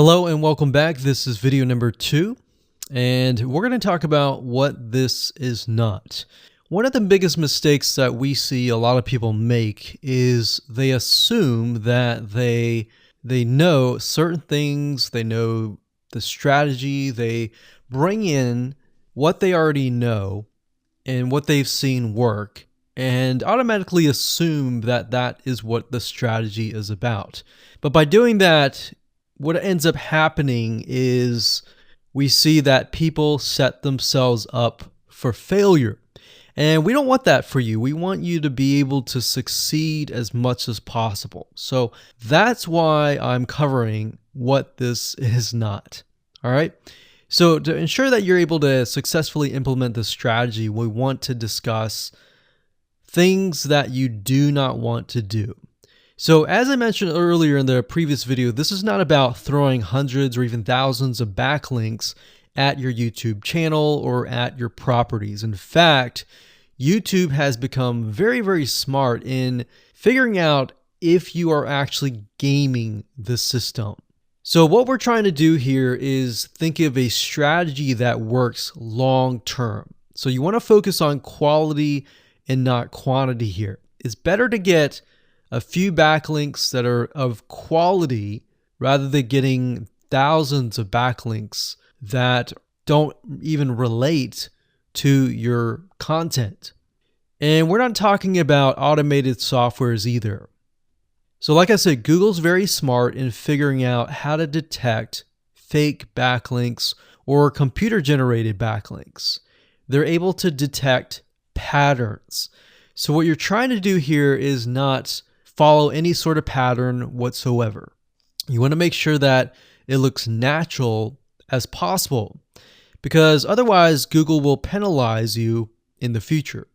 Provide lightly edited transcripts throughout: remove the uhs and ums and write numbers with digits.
Hello and welcome back. This is video number 2, and we're going to talk about what this is not. One of the biggest mistakes that we see a lot of people make is they assume that they know certain things, they know the strategy, they bring in what they already know and what they've seen work, and automatically assume that that is what the strategy is about. But by doing that, what ends up happening is we see that people set themselves up for failure. And we don't want that for you. We want you to be able to succeed as much as possible. So that's why I'm covering what this is not. All right. So to ensure that you're able to successfully implement this strategy, we want to discuss things that you do not want to do. So as I mentioned earlier in the previous video, this is not about throwing hundreds or even thousands of backlinks at your YouTube channel or at your properties. In fact, YouTube has become very, very smart in figuring out if you are actually gaming the system. So what we're trying to do here is think of a strategy that works long term. So you want to focus on quality and not quantity here. It's better to get a few backlinks that are of quality rather than getting thousands of backlinks that don't even relate to your content. And we're not talking about automated softwares either. So like I said, Google's very smart in figuring out how to detect fake backlinks or computer-generated backlinks. They're able to detect patterns. So what you're trying to do here is not follow any sort of pattern whatsoever. You want to make sure that it looks natural as possible, because otherwise Google will penalize you in the future.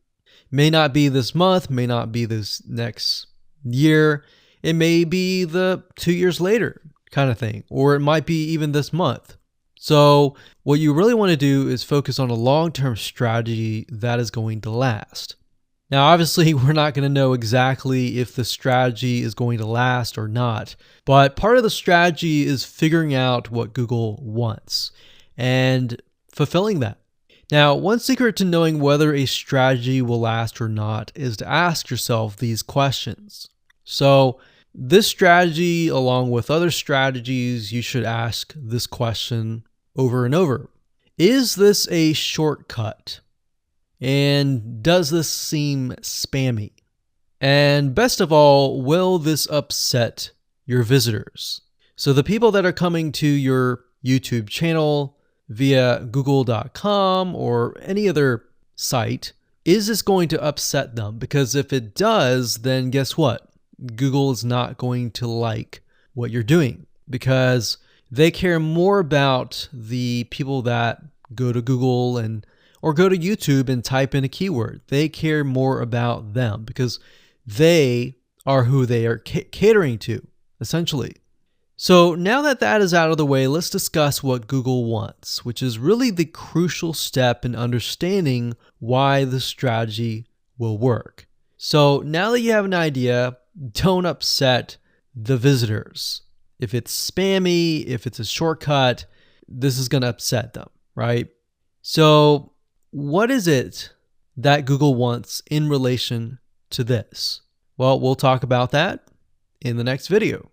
May not be this month, may not be this next year, it may be the 2 years later kind of thing, or it might be even this month. So what you really want to do is focus on a long-term strategy that is going to last. Now, obviously, we're not going to know exactly if the strategy is going to last or not, but part of the strategy is figuring out what Google wants and fulfilling that. Now, one secret to knowing whether a strategy will last or not is to ask yourself these questions. So this strategy, along with other strategies, you should ask this question over and over. Is this a shortcut? And does this seem spammy? And best of all, will this upset your visitors? So the people that are coming to your YouTube channel via google.com or any other site, is this going to upset them? Because if it does, then guess what? Google is not going to like what you're doing, because they care more about the people that go to Google or go to YouTube and type in a keyword. They care more about them because they are who they are catering to, essentially. So now that that is out of the way, let's discuss what Google wants, which is really the crucial step in understanding why the strategy will work. So now that you have an idea, don't upset the visitors. If it's spammy, if it's a shortcut, this is going to upset them, right? So what is it that Google wants in relation to this? Well, we'll talk about that in the next video.